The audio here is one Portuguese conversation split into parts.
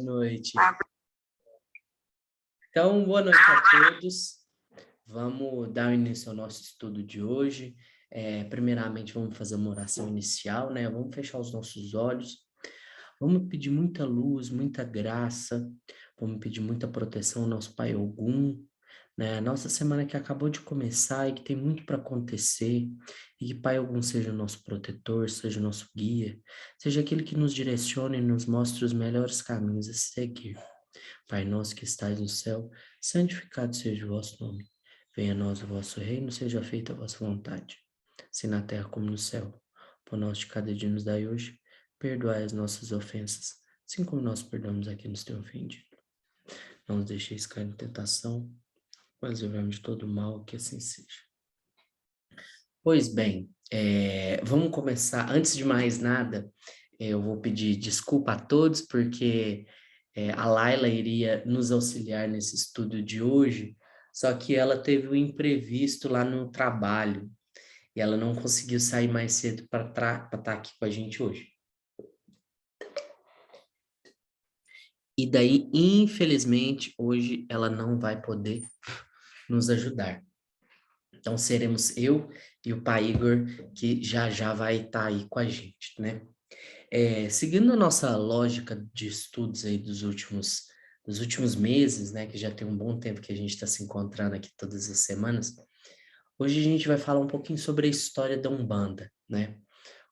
Noite. Então, boa noite a todos. Vamos dar início ao nosso estudo de hoje. Primeiramente, vamos fazer uma oração inicial, né? Vamos fechar os nossos olhos. Vamos pedir muita luz, muita graça. Vamos pedir muita proteção ao nosso Pai Ogum, né? Nossa semana que acabou de começar e que tem muito para acontecer. E que Pai Ogum seja o nosso protetor, seja o nosso guia, seja aquele que nos direcione e nos mostre os melhores caminhos a seguir. Pai nosso que estais no céu, santificado seja o vosso nome. Venha a nós o vosso reino, seja feita a vossa vontade, assim na terra como no céu. O pão nosso de cada dia nos dai hoje, perdoai as nossas ofensas, assim como nós perdoamos a quem nos tem ofendido. Não nos deixeis cair em tentação, mas livramos de todo mal, que assim seja. Pois bem, vamos começar. Antes de mais nada, eu vou pedir desculpa a todos, porque a Laila iria nos auxiliar nesse estudo de hoje, só que ela teve um imprevisto lá no trabalho, e ela não conseguiu sair mais cedo para estar aqui com a gente hoje. E daí, infelizmente, hoje ela não vai poder nos ajudar. Então, seremos eu e o pai Igor, que já vai estar aí com a gente, né? Seguindo a nossa lógica de estudos aí dos últimos meses, né? Que já tem um bom tempo que a gente está se encontrando aqui todas as semanas, hoje a gente vai falar um pouquinho sobre a história da Umbanda, né?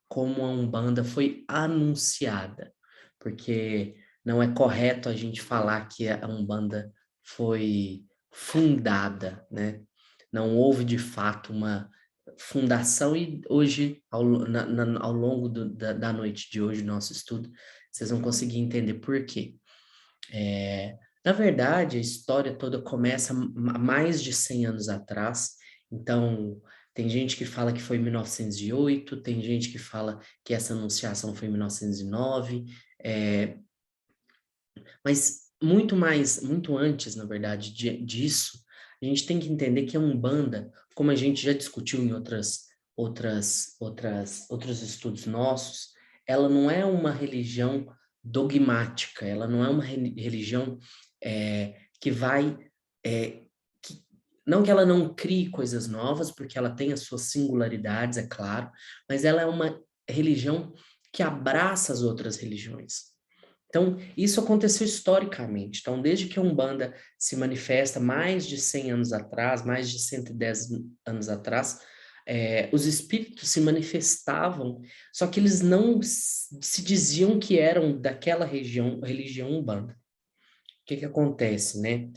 Como a Umbanda foi anunciada, porque não é correto a gente falar que a Umbanda foi fundada, né? Não houve de fato uma fundação e hoje, ao longo da noite de hoje, nosso estudo, vocês vão conseguir entender por quê. Na verdade, a história toda começa há mais de 100 anos atrás, então tem gente que fala que foi em 1908, tem gente que fala que essa anunciação foi em 1909, mas muito antes, na verdade, disso, a gente tem que entender que a Umbanda, como a gente já discutiu em outros estudos nossos, ela não é uma religião dogmática, ela não é uma religião que vai... não que ela não crie coisas novas, porque ela tem as suas singularidades, é claro, mas ela é uma religião que abraça as outras religiões. Então, isso aconteceu historicamente. Então, desde que a Umbanda se manifesta mais de 100 anos atrás, mais de 110 anos atrás, os espíritos se manifestavam, só que eles não se diziam que eram daquela religião Umbanda. O que acontece, né?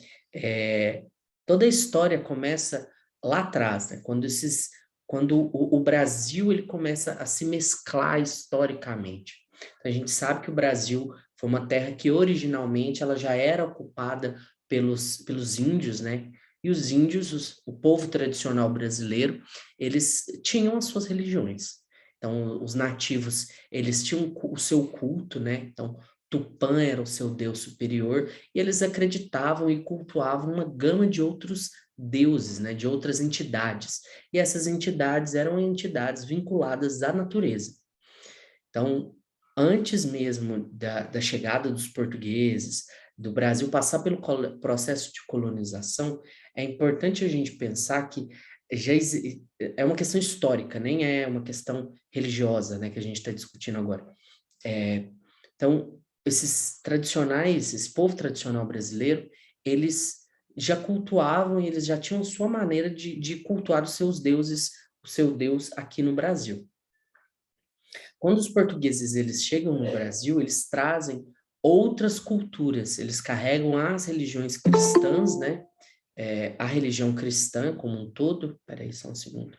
Toda a história começa lá atrás, né? Quando o Brasil ele começa a se mesclar historicamente. Então, a gente sabe que o Brasil foi uma terra que originalmente ela já era ocupada pelos índios, né? E os índios, o povo tradicional brasileiro, eles tinham as suas religiões. Então, os nativos, eles tinham o seu culto, né? Então, Tupã era o seu deus superior, e eles acreditavam e cultuavam uma gama de outros deuses, né? De outras entidades. E essas entidades eram entidades vinculadas à natureza. Então, antes mesmo da chegada dos portugueses, do Brasil passar pelo processo de colonização, é importante a gente pensar que é uma questão histórica, nem é uma questão religiosa, né, que a gente está discutindo agora. Então, esse povo tradicional brasileiro, eles já cultuavam e eles já tinham sua maneira de cultuar os seus deuses, o seu Deus aqui no Brasil. Quando os portugueses eles chegam no Brasil, eles trazem outras culturas, eles carregam as religiões cristãs, né? A religião cristã como um todo, peraí só um segundo.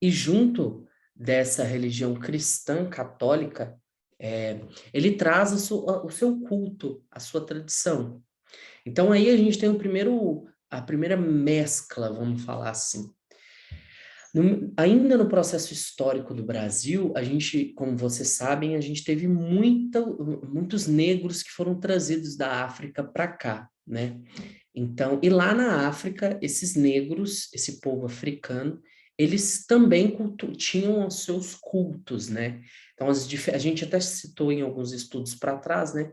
E junto dessa religião cristã católica, ele traz o seu culto, a sua tradição. Então aí a gente tem a primeira mescla, vamos falar assim. Ainda no processo histórico do Brasil, a gente, como vocês sabem, a gente teve muitos negros que foram trazidos da África para cá, né? Então, e lá na África, esses negros, esse povo africano, eles também tinham os seus cultos, né? Então, a gente até citou em alguns estudos para trás, né?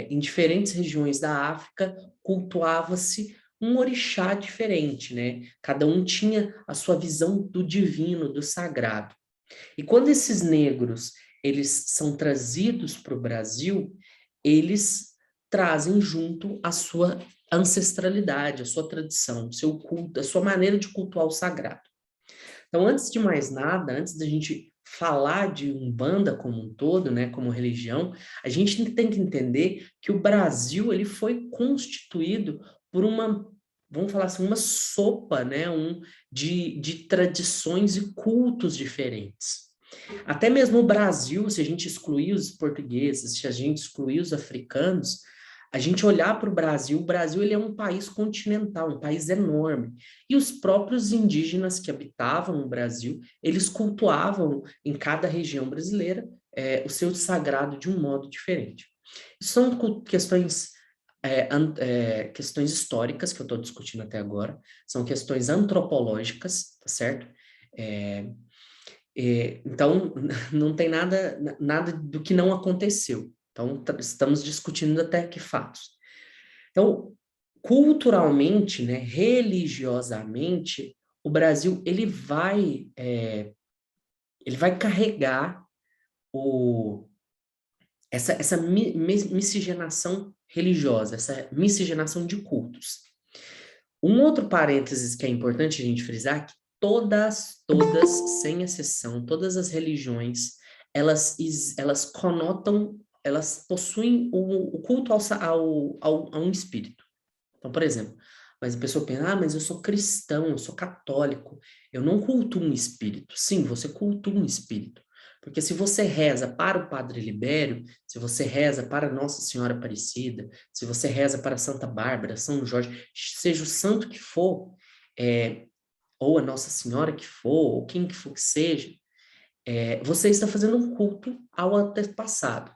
Em diferentes regiões da África, cultuava-se um orixá diferente, né? Cada um tinha a sua visão do divino, do sagrado. E quando esses negros, eles são trazidos para o Brasil, eles trazem junto a sua ancestralidade, a sua tradição, o seu culto, a sua maneira de cultuar o sagrado. Então, antes de mais nada, antes da gente falar de Umbanda como um todo, né, como religião, a gente tem que entender que o Brasil ele foi constituído por uma, vamos falar assim, uma sopa, né, de tradições e cultos diferentes. Até mesmo o Brasil, se a gente excluir os portugueses, se a gente excluir os africanos, a gente olhar para o Brasil ele é um país continental, um país enorme. E os próprios indígenas que habitavam o Brasil, eles cultuavam em cada região brasileira o seu sagrado de um modo diferente. São questões, questões históricas que eu estou discutindo até agora, são questões antropológicas, tá certo? Então, não tem nada do que não aconteceu. Então, estamos discutindo até que fatos. Então, culturalmente, né, religiosamente, o Brasil ele vai carregar essa miscigenação religiosa, essa miscigenação de cultos. Um outro parênteses que é importante a gente frisar é que todas, sem exceção, todas as religiões, elas conotam, elas possuem o culto a um espírito. Então, por exemplo, mas a pessoa pensa, mas eu sou cristão, eu sou católico, eu não culto um espírito. Sim, você cultua um espírito. Porque se você reza para o Padre Libério, se você reza para Nossa Senhora Aparecida, se você reza para Santa Bárbara, São Jorge, seja o santo que for, ou a Nossa Senhora que for, ou quem que for que seja, você está fazendo um culto ao antepassado.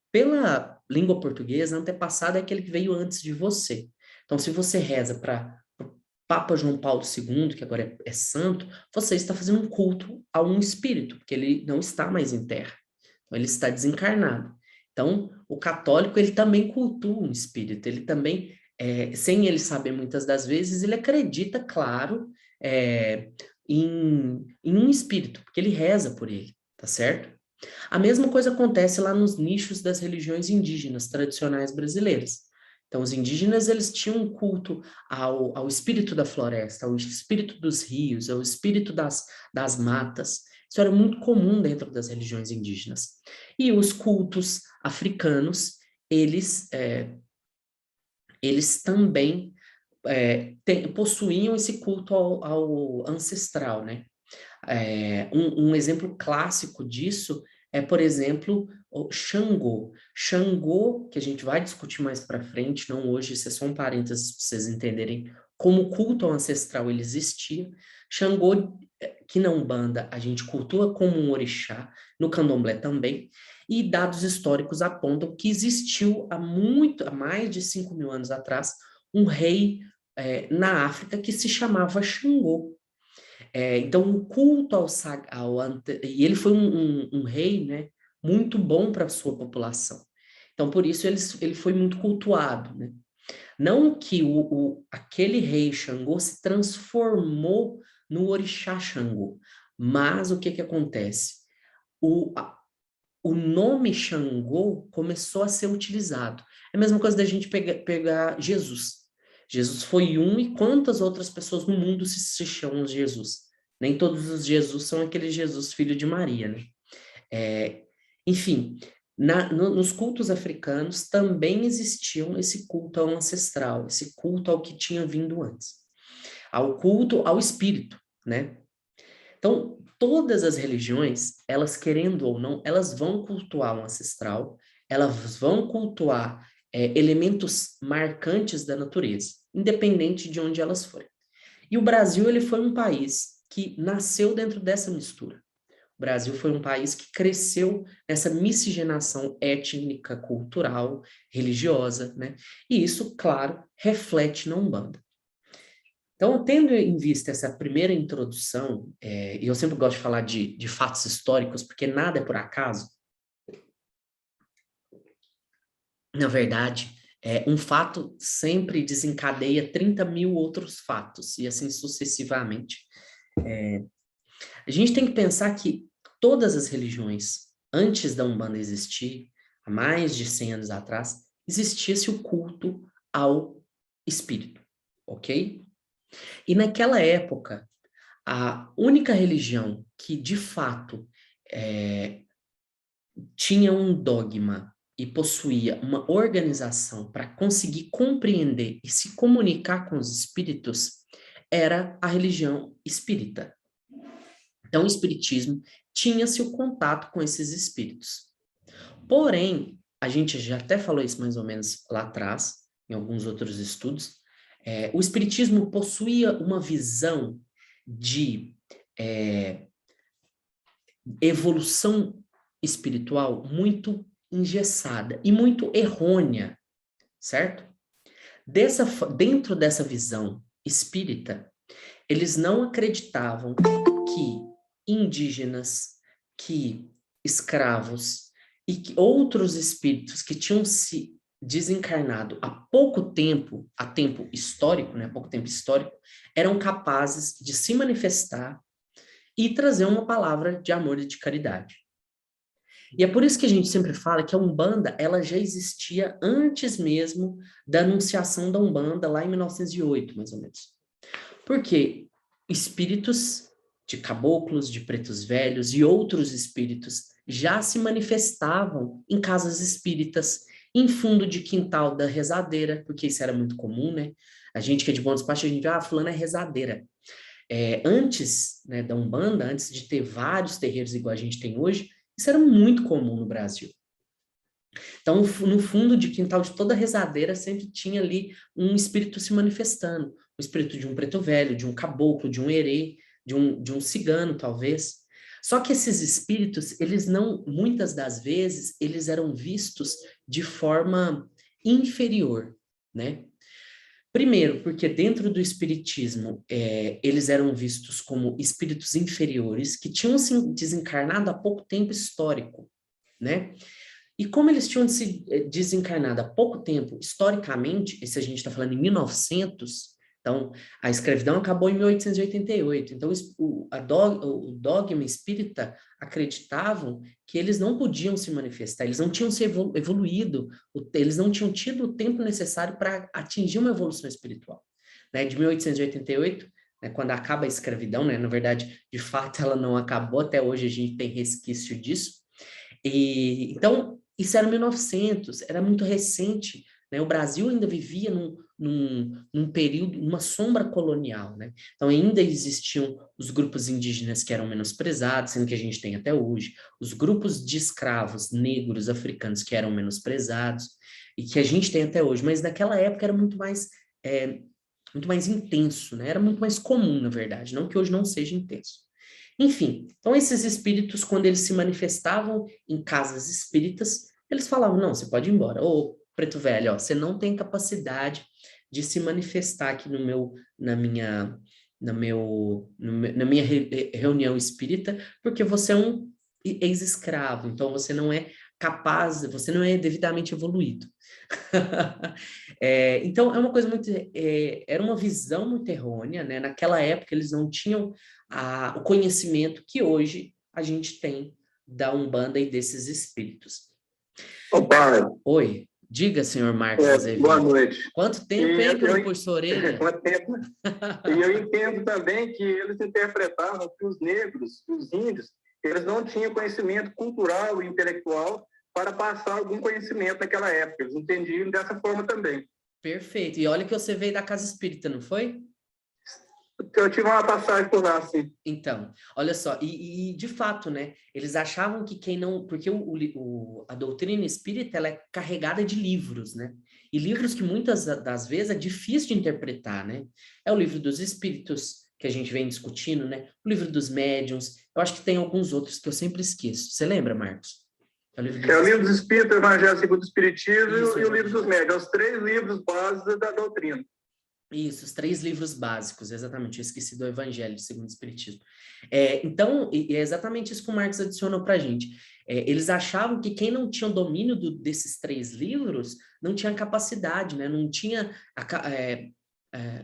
Pela língua portuguesa, antepassado é aquele que veio antes de você. Então, se você reza para Papa João Paulo II, que agora é santo, você está fazendo um culto a um espírito, porque ele não está mais em terra. Então, ele está desencarnado. Então, o católico, ele também cultua um espírito, ele também, sem ele saber muitas das vezes, ele acredita, claro, em um espírito, porque ele reza por ele, tá certo? A mesma coisa acontece lá nos nichos das religiões indígenas tradicionais brasileiras. Então, os indígenas, eles tinham um culto ao espírito da floresta, ao espírito dos rios, ao espírito das matas. Isso era muito comum dentro das religiões indígenas. E os cultos africanos, eles também possuíam esse culto ao ancestral, né? Um exemplo clássico disso é, por exemplo, o Xangô. Xangô, que a gente vai discutir mais para frente, não hoje, isso é só um parênteses para vocês entenderem como o culto ao ancestral ele existia. Xangô, que na Umbanda a gente cultua como um orixá, no Candomblé também, e dados históricos apontam que existiu há mais de 5.000 anos atrás, um rei na África que se chamava Xangô. Então, o culto e ele foi um rei, né, muito bom para a sua população. Então, por isso, ele foi muito cultuado, né? Não que aquele rei Xangô se transformou no orixá Xangô, mas o que que acontece? O nome Xangô começou a ser utilizado. É a mesma coisa da gente pegar Jesus. Jesus foi um e quantas outras pessoas no mundo se chamam Jesus? Nem todos os Jesus são aquele Jesus filho de Maria, né? Enfim, nos cultos africanos também existiam esse culto ao ancestral, esse culto ao que tinha vindo antes, ao culto ao espírito, né? Então, todas as religiões, elas querendo ou não, elas vão cultuar o ancestral, elas vão cultuar elementos marcantes da natureza, independente de onde elas forem. E o Brasil, ele foi um país que nasceu dentro dessa mistura. O Brasil foi um país que cresceu nessa miscigenação étnica, cultural, religiosa, né? E isso, claro, reflete na Umbanda. Então, tendo em vista essa primeira introdução, e eu sempre gosto de falar de fatos históricos, porque nada é por acaso, na verdade, um fato sempre desencadeia 30 mil outros fatos, e assim sucessivamente. A gente tem que pensar que todas as religiões, antes da Umbanda existir, há mais de 100 anos atrás, existia-se o culto ao espírito, ok? E naquela época, a única religião que, de fato, é, tinha um dogma e possuía uma organização para conseguir compreender e se comunicar com os espíritos era a religião espírita. Então, o espiritismo tinha-se o contato com esses espíritos. Porém, a gente já até falou isso mais ou menos lá atrás, em alguns outros estudos, o espiritismo possuía uma visão de evolução espiritual muito engessada e muito errônea, certo? Dentro dessa visão espírita, eles não acreditavam que indígenas, que escravos e que outros espíritos que tinham se desencarnado há pouco tempo, a tempo histórico, né, pouco tempo histórico, eram capazes de se manifestar e trazer uma palavra de amor e de caridade. E é por isso que a gente sempre fala que a Umbanda, ela já existia antes mesmo da anunciação da Umbanda, lá em 1908, mais ou menos. Porque espíritos de caboclos, de pretos velhos e outros espíritos já se manifestavam em casas espíritas, em fundo de quintal da rezadeira, porque isso era muito comum, né? A gente que é de Bom Despacho, a gente, fulano é rezadeira. Antes, né, da Umbanda, antes de ter vários terreiros igual a gente tem hoje, isso era muito comum no Brasil. Então, no fundo de quintal de toda rezadeira sempre tinha ali um espírito se manifestando. O espírito de um preto velho, de um caboclo, de um herê, de um cigano, talvez. Só que esses espíritos, eles não, muitas das vezes, eles eram vistos de forma inferior, né? Primeiro, porque dentro do espiritismo, eles eram vistos como espíritos inferiores que tinham se desencarnado há pouco tempo histórico, né? E como eles tinham se desencarnado há pouco tempo, historicamente, e se a gente está falando em 1900, então a escravidão acabou em 1888, então o dogma espírita acreditavam que eles não podiam se manifestar, eles não tinham se evoluído, eles não tinham tido o tempo necessário para atingir uma evolução espiritual. Né? De 1888, né, quando acaba a escravidão, né, na verdade, de fato ela não acabou, até hoje a gente tem resquício disso, e então isso era 1900, era muito recente, né? O Brasil ainda vivia num período, numa sombra colonial, né? Então ainda existiam os grupos indígenas que eram menosprezados, sendo que a gente tem até hoje, os grupos de escravos negros, africanos que eram menosprezados, e que a gente tem até hoje, mas naquela época era muito mais intenso, né? Era muito mais comum, na verdade, não que hoje não seja intenso. Enfim, então esses espíritos, quando eles se manifestavam em casas espíritas, eles falavam, não, você pode ir embora. Ô, preto velho, ó, você não tem capacidade de se manifestar aqui na minha reunião espírita, porque você é um ex-escravo, então você não é capaz, você não é devidamente evoluído. Então, é uma coisa muito... era uma visão muito errônea, né? Naquela época, eles não tinham o conhecimento que hoje a gente tem da Umbanda e desses espíritos. Ô, pai. Oi, diga, senhor Marcos Azevedo. Boa noite. Quanto tempo, hein, que eu não puxo a orelha? Quanto tempo? E eu entendo também que eles interpretavam que os negros, os índios, eles não tinham conhecimento cultural e intelectual para passar algum conhecimento naquela época. Eles entendiam dessa forma também. Perfeito. E olha que você veio da casa espírita, não foi? Eu tive uma passagem por lá, sim. Então, olha só, e de fato, né, eles achavam que quem não, porque a doutrina espírita, ela é carregada de livros, né, e livros que muitas das vezes é difícil de interpretar, né, é o livro dos espíritos, que a gente vem discutindo, né, o livro dos médiuns, eu acho que tem alguns outros que eu sempre esqueço, você lembra, Marcos? É o livro dos Espíritos, o Evangelho segundo o Espiritismo e o livro dos médiuns, os 3 livros básicos da doutrina. Isso, os 3 livros básicos, exatamente. Eu esqueci do Evangelho segundo o Espiritismo. Então, é exatamente isso que o Marx adicionou para a gente. Eles achavam que quem não tinha o domínio desses 3 livros não tinha capacidade, né? Não tinha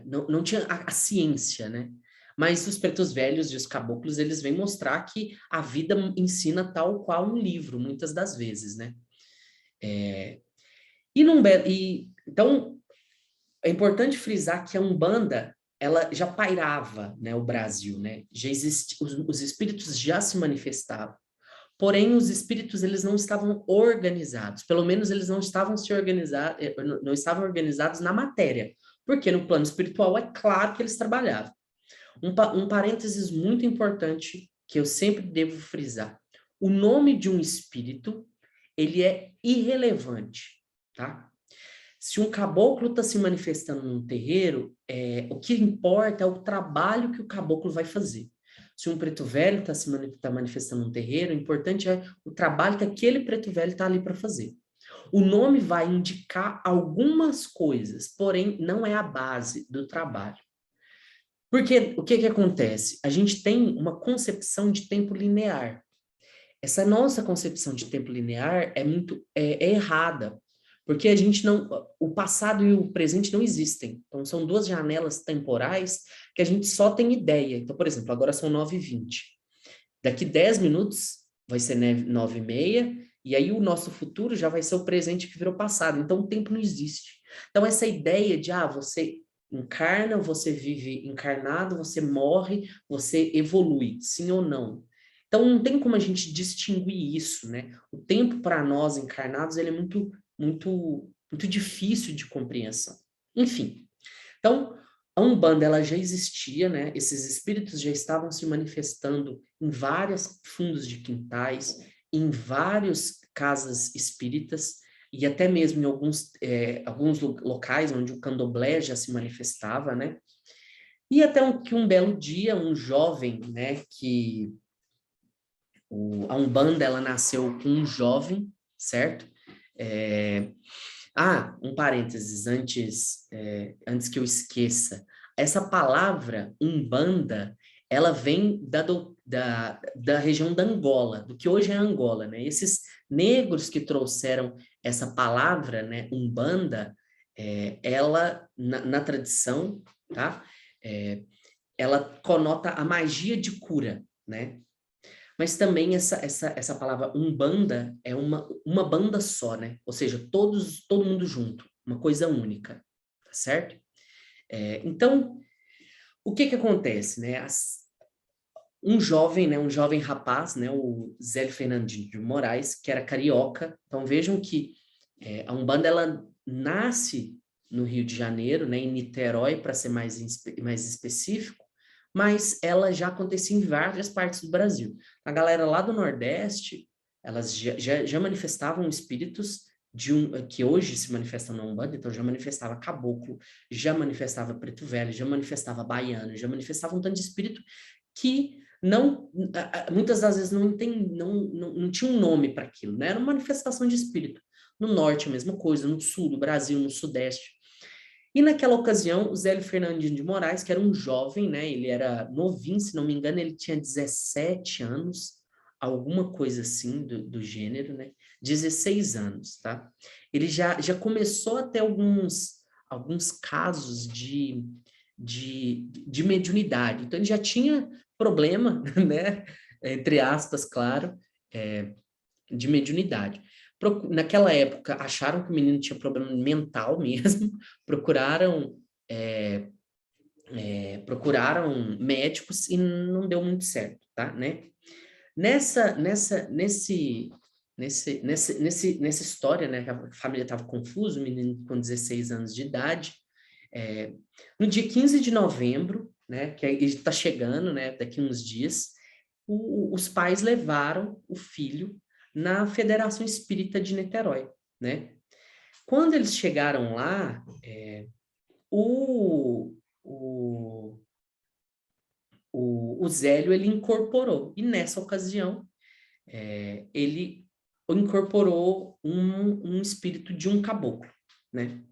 não tinha a ciência, né? Mas os pretos velhos e os caboclos, eles vêm mostrar que a vida ensina tal qual um livro, muitas das vezes, né? Então, é importante frisar que a Umbanda, ela já pairava, né, o Brasil, né? Já os espíritos já se manifestavam. Porém, os espíritos, eles não estavam organizados. Pelo menos eles não estavam não estavam organizados na matéria. Porque no plano espiritual é claro que eles trabalhavam. Um parênteses muito importante que eu sempre devo frisar. O nome de um espírito, ele é irrelevante, tá? Se um caboclo está se manifestando num terreiro, o que importa é o trabalho que o caboclo vai fazer. Se um preto velho está tá manifestando num terreiro, o importante é o trabalho que aquele preto velho está ali para fazer. O nome vai indicar algumas coisas, porém não é a base do trabalho. Porque o que que acontece? A gente tem uma concepção de tempo linear. Essa nossa concepção de tempo linear é errada, porque a gente não, o passado e o presente não existem. Então são 2 janelas temporais que a gente só tem ideia. Então, por exemplo, agora são 9h20. Daqui 10 minutos vai ser 9h30, e aí o nosso futuro já vai ser o presente que virou passado. Então o tempo não existe. Então essa ideia de você encarna, você vive encarnado, você morre, você evolui, sim ou não? Então não tem como a gente distinguir isso, né? O tempo para nós encarnados, ele é muito difícil de compreensão. Enfim. Então, a Umbanda, ela já existia, né? Esses espíritos já estavam se manifestando em vários fundos de quintais, em várias casas espíritas, e até mesmo em alguns locais onde o candomblé já se manifestava, né? E até que um belo dia, um jovem, né, a Umbanda, ela nasceu com um jovem, certo? Um parênteses, antes que eu esqueça. Essa palavra Umbanda, ela vem da região da Angola, do que hoje é Angola, né? Esses negros que trouxeram essa palavra, né, Umbanda, ela, na tradição, tá? Ela conota a magia de cura, né? Mas também essa palavra umbanda é uma banda só, né? Ou seja, todo mundo junto, uma coisa única, tá certo? Então, o que que acontece, né? Um jovem rapaz, né? O Zélio Fernandinho de Moraes, que era carioca. Então, vejam que a Umbanda, ela nasce no Rio de Janeiro, né? Em Niterói, para ser mais específico, mas ela já acontecia em várias partes do Brasil. A galera lá do Nordeste, elas já manifestavam espíritos que hoje se manifestam na Umbanda, então já manifestava caboclo, já manifestava preto velho, já manifestava baiano, já manifestava um tanto de espírito que muitas das vezes não tinha um nome para aquilo, né? Era uma manifestação de espírito. No norte a mesma coisa, no sul do Brasil, no sudeste. E naquela ocasião, o Zélio Fernandinho de Moraes, que era um jovem, né? Ele era novinho, se não me engano, ele tinha 17 anos, alguma coisa assim do gênero, né? 16 anos, tá? Ele já começou a ter alguns casos de mediunidade. Então, ele já tinha problema, né? Entre aspas, claro, de mediunidade. Naquela época, acharam que o menino tinha problema mental mesmo, procuraram médicos e não deu muito certo, tá, né? Nessa história, né, que a família estava confusa, o menino com 16 anos de idade, no dia 15 de novembro, né, que está chegando, né, daqui uns dias, os pais levaram o filho na Federação Espírita de Niterói, né? Quando eles chegaram lá, o, o, o Zélio, ele incorporou, e nessa ocasião, ele incorporou um espírito de um caboclo, né?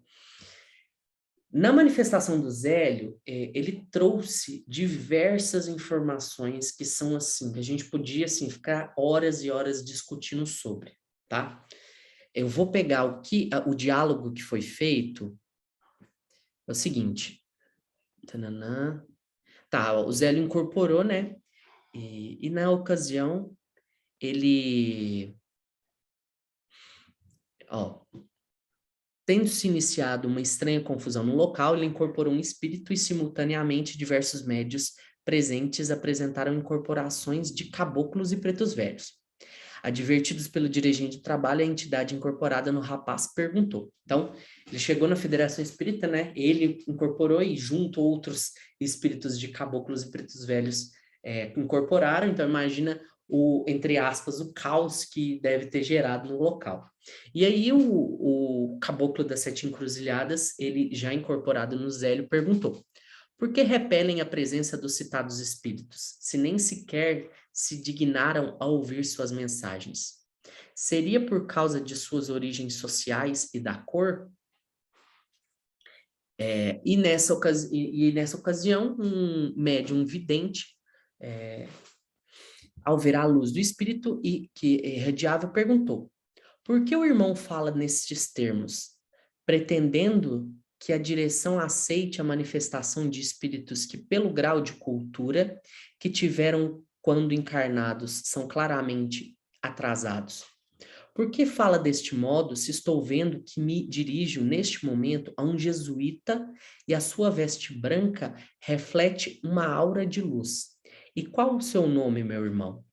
Na manifestação do Zélio, ele trouxe diversas informações que são assim, que a gente podia assim, ficar horas e horas discutindo sobre, tá? Eu vou pegar o diálogo que foi feito, é o seguinte. Tananã. Tá, o Zélio incorporou, né? E na ocasião, ele... Ó, tendo-se iniciado uma estranha confusão no local, ele incorporou um espírito e, simultaneamente, diversos médios presentes apresentaram incorporações de caboclos e pretos velhos. Advertidos pelo dirigente do trabalho, a entidade incorporada no rapaz perguntou. Então, ele chegou na Federação Espírita, né? Ele incorporou e junto outros espíritos de caboclos e pretos velhos incorporaram. Então, imagina entre aspas, o caos que deve ter gerado no local. E aí o caboclo das Sete Encruzilhadas, ele já incorporado no Zélio, perguntou: por que repelem a presença dos citados espíritos, se nem sequer se dignaram a ouvir suas mensagens? Seria por causa de suas origens sociais e da cor? E nessa ocasião, um médium vidente, ao ver a luz do espírito e que irradiava, perguntou: por que o irmão fala nestes termos, pretendendo que a direção aceite a manifestação de espíritos que, pelo grau de cultura que tiveram quando encarnados, são claramente atrasados? Por que fala deste modo, se estou vendo que me dirijo neste momento a um jesuíta e a sua veste branca reflete uma aura de luz? E qual o seu nome, meu irmão?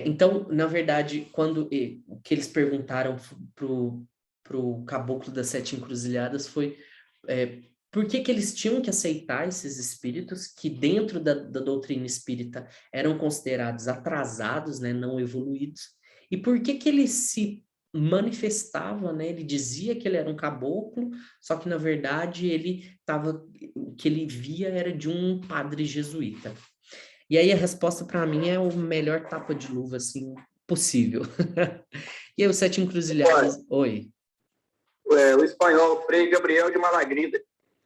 Então, na verdade, quando o que eles perguntaram pro caboclo das Sete Encruzilhadas foi por que eles tinham que aceitar esses espíritos que dentro da doutrina espírita eram considerados atrasados, né, não evoluídos, e por que ele se manifestava, né, ele dizia que ele era um caboclo, só que na verdade o que ele via era de um padre jesuíta. E aí a resposta para mim é o melhor tapa de luva, assim, possível. E aí, os Sete Encruzilhadas... Oi. O espanhol Frei Gabriel de Malagrida.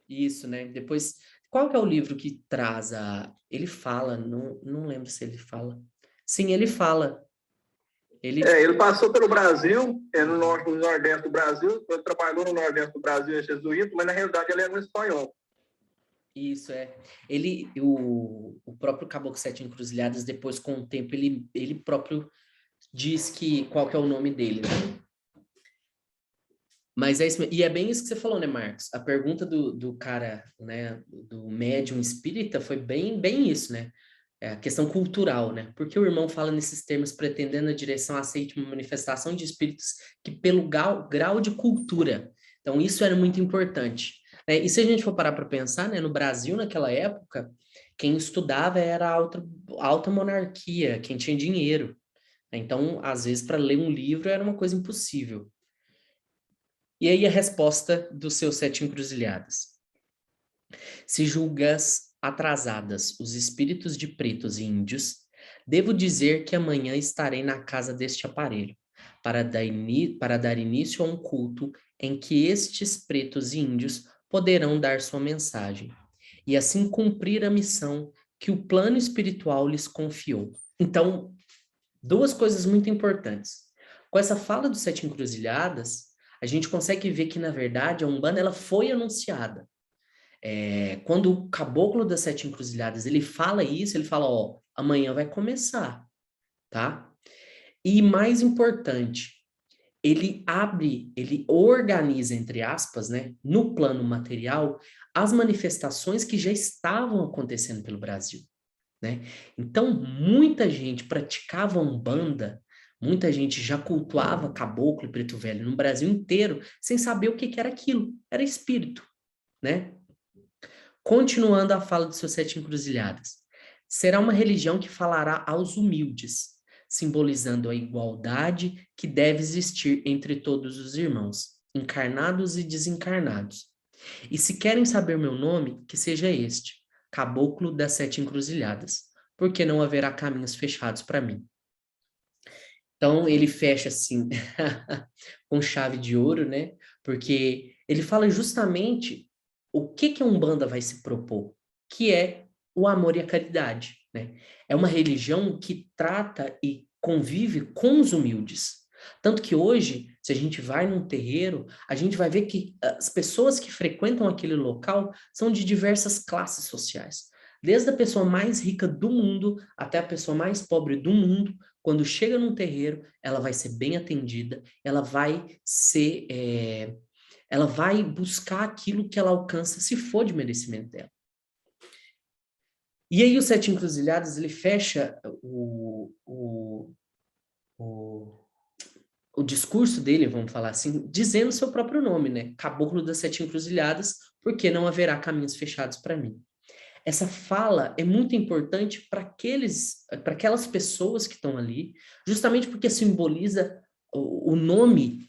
Isso, né? Depois, qual que é o livro que traz a... Ele fala, não lembro se ele fala. Sim, ele fala. Ele passou pelo Brasil, no Nordeste do Brasil, ele trabalhou no Nordeste do Brasil, é jesuíta, mas na realidade ele era um espanhol. Isso, o próprio Caboclo Sete Encruzilhadas, depois, com o tempo, ele próprio diz qual que é o nome dele, né? Mas é isso, e é bem isso que você falou, né, Marcos? A pergunta do cara, né, do médium espírita foi bem isso, né? É a questão cultural, né? Porque o irmão fala nesses termos, pretendendo a direção aceite uma manifestação de espíritos que pelo grau de cultura. Então, isso era muito importante. E se a gente for parar para pensar, né, no Brasil, naquela época, quem estudava era a alta monarquia, quem tinha dinheiro. Então, às vezes, para ler um livro era uma coisa impossível. E aí a resposta dos seus Sete Encruzilhadas. Se julgas atrasadas os espíritos de pretos e índios, devo dizer que amanhã estarei na casa deste aparelho, para dar início a um culto em que estes pretos e índios poderão dar sua mensagem, e assim cumprir a missão que o plano espiritual lhes confiou. Então, duas coisas muito importantes. Com essa fala dos Sete Encruzilhadas, a gente consegue ver que, na verdade, a Umbanda ela foi anunciada. Quando o caboclo das Sete Encruzilhadas ele fala isso, ele fala, ó, amanhã vai começar, tá? E mais importante, ele organiza, entre aspas, né, no plano material, as manifestações que já estavam acontecendo pelo Brasil, né? Então, muita gente praticava Umbanda, muita gente já cultuava caboclo e preto velho no Brasil inteiro, sem saber o que era aquilo, era espírito, né? Continuando a fala de seus Sete Encruzilhadas. Será uma religião que falará aos humildes, simbolizando a igualdade que deve existir entre todos os irmãos, encarnados e desencarnados. E se querem saber meu nome, que seja este, Caboclo das Sete Encruzilhadas, porque não haverá caminhos fechados para mim. Então ele fecha assim, com chave de ouro, né? Porque ele fala justamente o que a Umbanda vai se propor? Que é o amor e a caridade, né? É uma religião que trata e convive com os humildes. Tanto que hoje, se a gente vai num terreiro, a gente vai ver que as pessoas que frequentam aquele local são de diversas classes sociais. Desde a pessoa mais rica do mundo até a pessoa mais pobre do mundo, quando chega num terreiro, ela vai ser bem atendida, ela vai buscar aquilo que ela alcança, se for de merecimento dela. E aí o Sete Encruzilhadas, ele fecha o discurso dele, vamos falar assim, dizendo o seu próprio nome, né? Caboclo das Sete Encruzilhadas, porque não haverá caminhos fechados para mim. Essa fala é muito importante para aquelas pessoas que estão ali, justamente porque simboliza o nome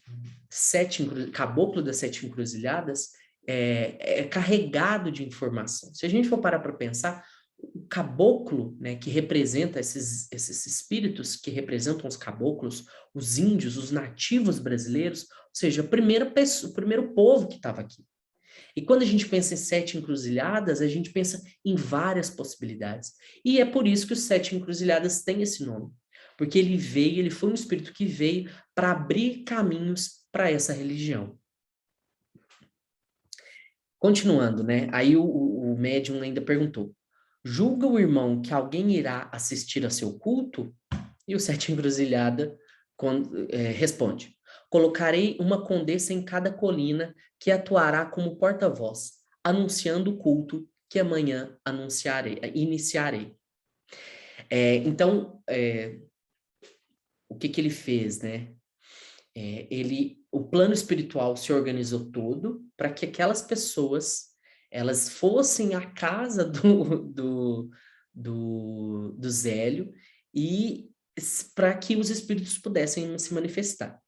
Caboclo das Sete Encruzilhadas é carregado de informação. Se a gente for parar para pensar, o caboclo, né, que representa esses espíritos que representam os caboclos, os índios, os nativos brasileiros, ou seja, o primeiro povo que estava aqui. E quando a gente pensa em sete encruzilhadas, a gente pensa em várias possibilidades. E é por isso que os sete encruzilhadas têm esse nome. Porque ele foi um espírito que veio para abrir caminhos para essa religião. Continuando, né? Aí o médium ainda perguntou: julga o irmão que alguém irá assistir a seu culto? E o sete encruzilhada responde: colocarei uma condessa em cada colina que atuará como porta-voz, anunciando o culto que amanhã iniciarei. Então, o que ele fez, né? O plano espiritual se organizou todo para que aquelas pessoas elas fossem à casa do Zélio e para que os espíritos pudessem se manifestar.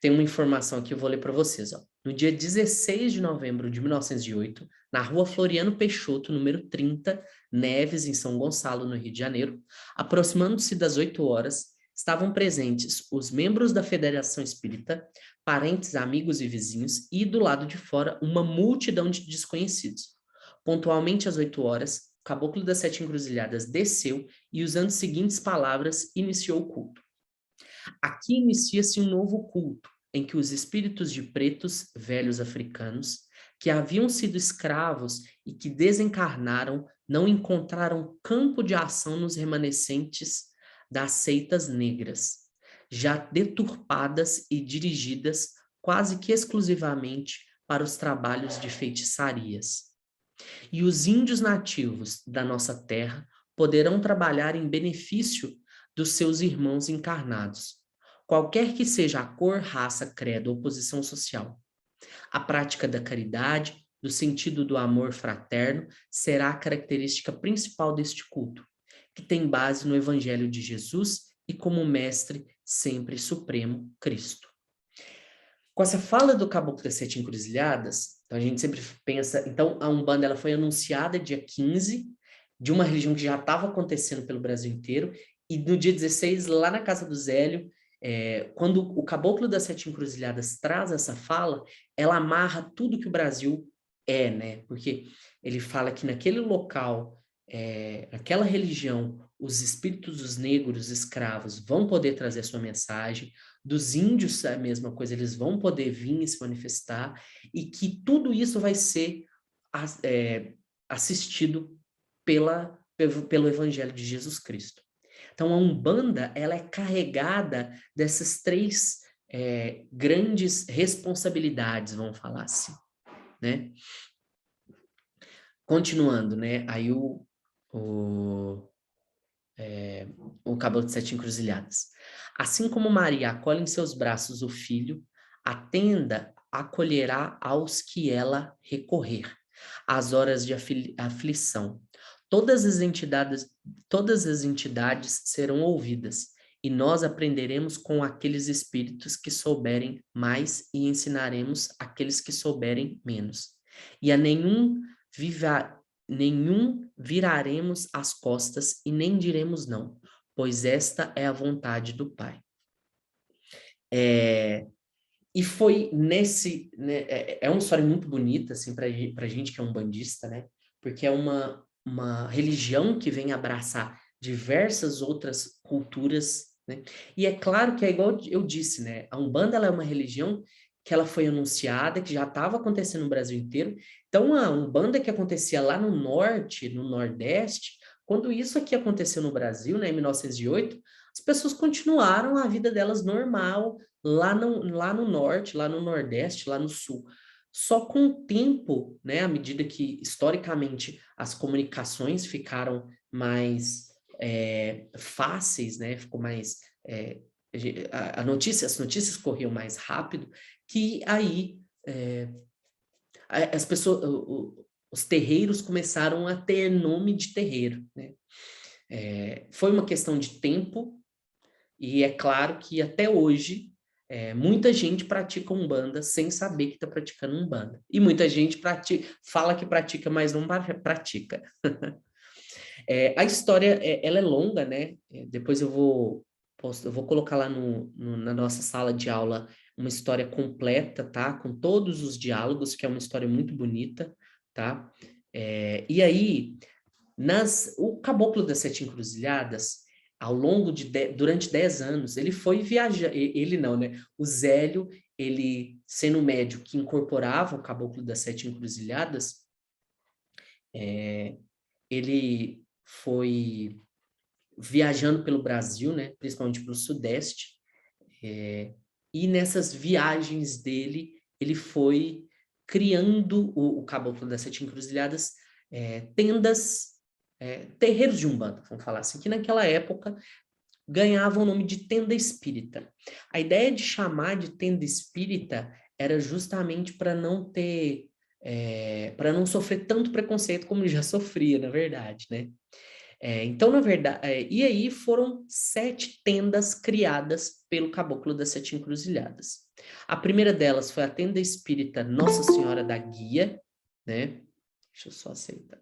Tem uma informação aqui, eu vou ler para vocês. Ó. No dia 16 de novembro de 1908, na rua Floriano Peixoto, número 30, Neves, em São Gonçalo, no Rio de Janeiro, aproximando-se das 8 horas, estavam presentes os membros da Federação Espírita, parentes, amigos e vizinhos, e do lado de fora, uma multidão de desconhecidos. Pontualmente às 8 horas, o Caboclo das Sete Encruzilhadas desceu e, usando as seguintes palavras, iniciou o culto. Aqui inicia-se um novo culto, em que os espíritos de pretos, velhos africanos, que haviam sido escravos e que desencarnaram, não encontraram campo de ação nos remanescentes das seitas negras, já deturpadas e dirigidas quase que exclusivamente para os trabalhos de feitiçarias. E os índios nativos da nossa terra poderão trabalhar em benefício dos seus irmãos encarnados, qualquer que seja a cor, raça, credo ou posição social. A prática da caridade, do sentido do amor fraterno, será a característica principal deste culto, que tem base no Evangelho de Jesus e como mestre sempre supremo, Cristo. Com essa fala do Caboclo das Sete Encruzilhadas, então a gente sempre pensa, então a Umbanda ela foi anunciada dia 15 de uma religião que já estava acontecendo pelo Brasil inteiro, e no dia 16, lá na casa do Zélio, quando o Caboclo das Sete Encruzilhadas traz essa fala, ela amarra tudo que o Brasil né? Porque ele fala que naquele local, aquela religião, os espíritos dos negros escravos vão poder trazer a sua mensagem, dos índios a mesma coisa, eles vão poder vir e se manifestar, e que tudo isso vai ser assistido pelo Evangelho de Jesus Cristo. Então, a Umbanda, ela é carregada dessas três grandes responsabilidades, vamos falar assim, né? Continuando, né? Aí o Caboclo de Sete Encruzilhadas. Assim como Maria acolhe em seus braços o filho, a tenda acolherá aos que ela recorrer, às horas de aflição. Todas as entidades serão ouvidas, e nós aprenderemos com aqueles espíritos que souberem mais e ensinaremos aqueles que souberem menos. E a nenhum viraremos as costas e nem diremos não, pois esta é a vontade do Pai. E foi nesse, né, é uma história muito bonita, assim, pra gente que é um bandista, né? Porque é uma religião que vem abraçar diversas outras culturas, né? E é claro que é igual eu disse, né? A Umbanda, ela é uma religião que ela foi anunciada, que já estava acontecendo no Brasil inteiro. Então, a Umbanda que acontecia lá no norte, no nordeste, quando isso aqui aconteceu no Brasil, né, em 1908, as pessoas continuaram a vida delas normal, lá no norte, lá no nordeste, lá no sul. Só com o tempo, né, à medida que historicamente as comunicações ficaram mais fáceis, né, ficou mais as notícias corriam mais rápido, que aí as pessoas, os terreiros começaram a ter nome de terreiro, né? Foi uma questão de tempo. E é claro que até hoje muita gente pratica Umbanda sem saber que está praticando Umbanda. E muita gente fala que pratica, mas não pratica. A história ela é longa, né? Depois eu vou colocar lá na nossa sala de aula uma história completa, tá? Com todos os diálogos, que é uma história muito bonita, tá? E aí, o Caboclo das Sete Encruzilhadas, ao longo durante 10 anos, ele foi viajar, ele não, né? O Zélio, ele sendo médio que incorporava o Caboclo das Sete Encruzilhadas, ele foi viajando pelo Brasil, né? Principalmente pelo Sudeste, e nessas viagens dele, ele foi criando o Caboclo das Sete Encruzilhadas, tendas, terreiros de Umbanda, vamos falar assim, que naquela época ganhavam o nome de tenda espírita. A ideia de chamar de tenda espírita era justamente para não ter, para não sofrer tanto preconceito como já sofria, na verdade, né? Então, na verdade, e aí foram 7 tendas criadas pelo Caboclo das Sete Encruzilhadas. A primeira delas foi a tenda espírita Nossa Senhora da Guia, né? Deixa eu só aceitar.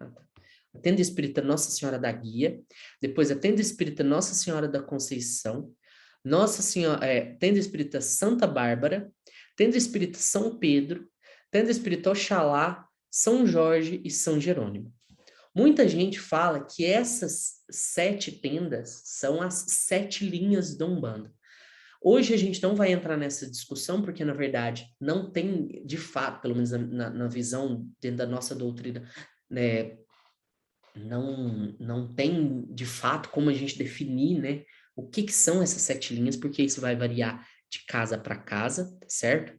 A tenda espírita Nossa Senhora da Guia, depois a tenda espírita Nossa Senhora da Conceição, Nossa Senhora, tenda espírita Santa Bárbara, tenda espírita São Pedro, tenda espírita Oxalá, São Jorge e São Jerônimo. Muita gente fala que essas 7 tendas são as 7 linhas da Umbanda. Hoje a gente não vai entrar nessa discussão, porque, na verdade, não tem, de fato, pelo menos na visão dentro da nossa doutrina, né, não tem, de fato, como a gente definir, né, o que são essas 7 linhas, porque isso vai variar de casa para casa, certo?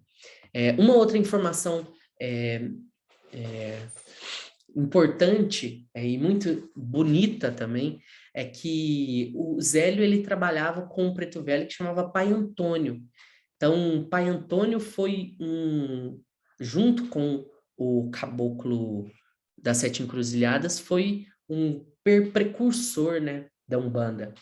Uma outra informação importante e muito bonita também é que o Zélio ele trabalhava com um preto velho que chamava Pai Antônio. Então, Pai Antônio foi junto com o Caboclo das Sete Encruzilhadas, foi um precursor, né, da Umbanda.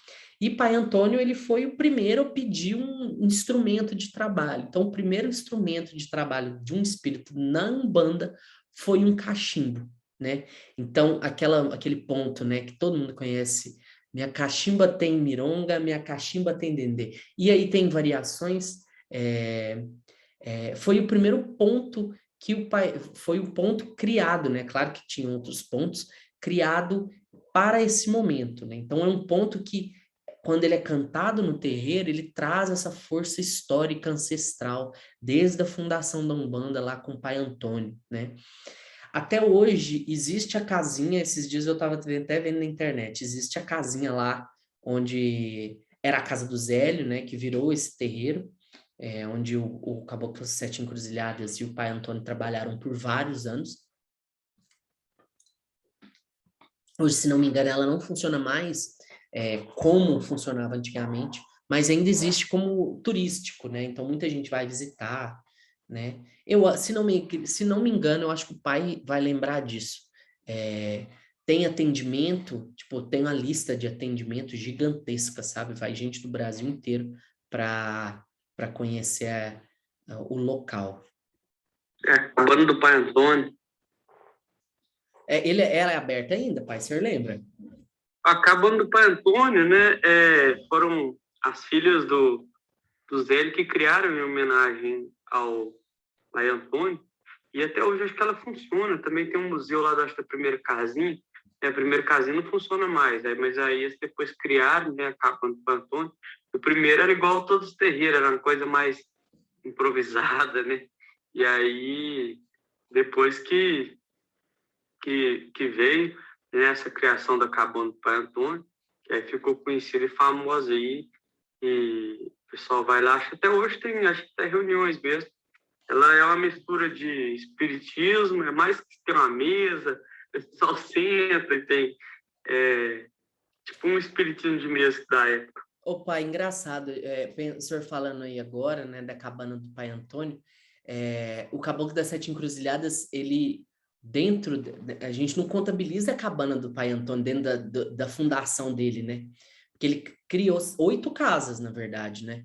E Pai Antônio ele foi o primeiro a pedir um instrumento de trabalho. Então, o primeiro instrumento de trabalho de um espírito na Umbanda foi um cachimbo, né? Então, aquele ponto, né, que todo mundo conhece, minha cachimba tem mironga, minha cachimba tem dendê. E aí tem variações, foi o primeiro ponto que foi o ponto criado, né? Claro que tinha outros pontos, criado para esse momento, né? Então, é um ponto que, quando ele é cantado no terreiro, ele traz essa força histórica ancestral, desde a fundação da Umbanda, lá com o Pai Antônio, né? Até hoje, existe a casinha, esses dias eu estava até vendo na internet, existe a casinha lá, onde era a casa do Zélio, né, que virou esse terreiro, onde o Caboclo das Sete Encruzilhadas e o Pai Antônio trabalharam por vários anos. Hoje, se não me engano, ela não funciona mais como funcionava antigamente, mas ainda existe como turístico, né? Então, muita gente vai visitar, né? Se não me engano, eu acho que o pai vai lembrar disso. Tem atendimento, tipo, tem uma lista de atendimento gigantesca, sabe? Vai gente do Brasil inteiro para conhecer o local. A banda do Pai Antônio. Ela é aberta ainda, pai? O senhor lembra? A banda do Pai Antônio, né? Foram as filhas do Zélio que criaram em homenagem ao Pai Antônio, e até hoje acho que ela funciona. Também tem um museu lá, acho, da Primeira Casinha. A Primeira Casinha não funciona mais, mas aí eles depois criaram, né, a Cabana do Pai Antônio. O primeiro era igual a todos os terreiros, era uma coisa mais improvisada, né? E aí, depois que veio, né, essa criação da Cabana do Pai Antônio, que aí ficou conhecida e famosa aí, e o pessoal vai lá, acho que até hoje tem, acho que tem reuniões mesmo. Ela é uma mistura de espiritismo, é mais que ter uma mesa, o pessoal senta e tem tipo um espiritismo de mesa da época. Opa, engraçado, o senhor falando aí agora, né, da cabana do Pai Antônio, o Caboclo das Sete Encruzilhadas, ele, a gente não contabiliza a cabana do Pai Antônio dentro da fundação dele, né? Porque ele criou 8 casas, na verdade, né?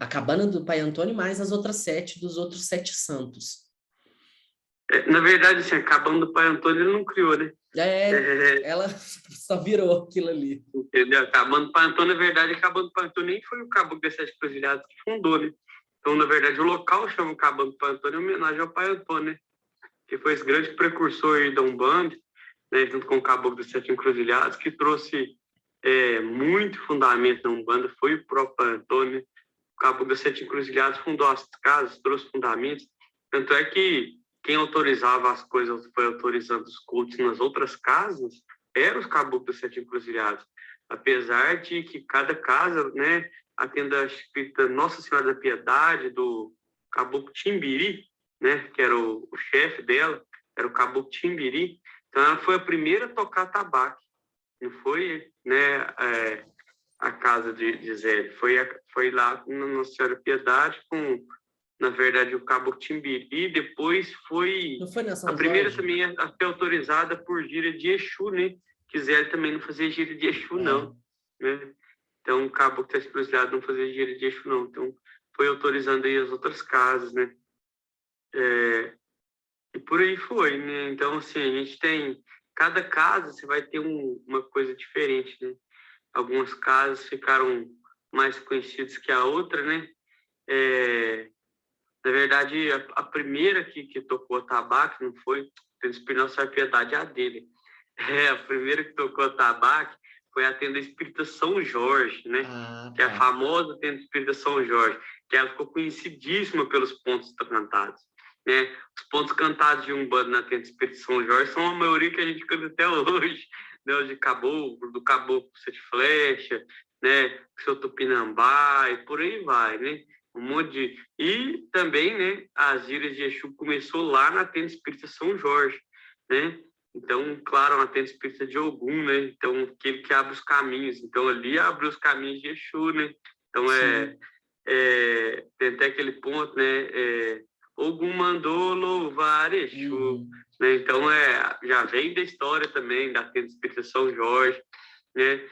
A cabana do Pai Antônio mais as outras 7 dos outros 7 santos. Na verdade, assim, a cabana do Pai Antônio ele não criou, né? Ela só virou aquilo ali. Entendeu? A cabana do Pai Antônio, na verdade, a cabana do Pai Antônio nem foi o Caboclo das Sete Encruzilhadas que fundou, né? Então, na verdade, o local chama cabana do Pai Antônio em homenagem ao Pai Antônio, né? Que foi esse grande precursor aí da Umbanda, né? Junto com o Caboclo das Sete Encruzilhadas, que trouxe muito fundamento na Umbanda, foi o próprio Pai Antônio, né? O Caboclo das Sete Encruzilhadas fundou as casas, trouxe fundamentos. Tanto é que quem autorizava as coisas, foi autorizando os cultos nas outras casas, eram os Caboclos das Sete Encruzilhadas. Apesar de que cada casa, né, atenda a escrita Nossa Senhora da Piedade, do Caboclo Timbiri, né, que era o chefe dela, era o Caboclo Timbiri. Então, ela foi a primeira a tocar tabaco. Não foi, né, a casa de Zé, foi lá na Nossa Senhora Piedade, na verdade, o Caboclo Timbiri. Depois foi Não foi na São a primeira Jorge? também a ser autorizada por gira de Exu, né? Que Zé também não fazia gira de Exu, não. Né? Então, o Caboclo das Encruzilhadas não fazia gira de Exu, não. Então, foi autorizando aí as outras casas, né? E por aí foi, né? Então, assim, a gente tem... Cada casa, você vai ter uma coisa diferente, né? Algumas casas ficaram mais conhecidas que a outra, né? Na verdade, a primeira que tocou tabaco não foi Nossa Piedade, a dele. A primeira que tocou tabaco foi a tenda espírita São Jorge, né? Que é a famosa tenda espírita São Jorge, que ela ficou conhecidíssima pelos pontos cantados, né? Os pontos cantados de Umbanda na tenda espírita São Jorge são a maioria que a gente canta até hoje, né? O de Caboclo, do Caboclo Sete Flecha, né? O seu Tupinambá e por aí vai, né? Um monte de... E também, né, as giras de Exu começou lá na tenda espírita São Jorge, né? Então, claro, uma tenda espírita de Ogum, né? Então, aquele que abre os caminhos. Então, ali abre os caminhos de Exu, né? Então, tem até aquele ponto, né? Ogum mandou louvar Exu, né? Então, já vem da história também da tenda espírita São Jorge, né?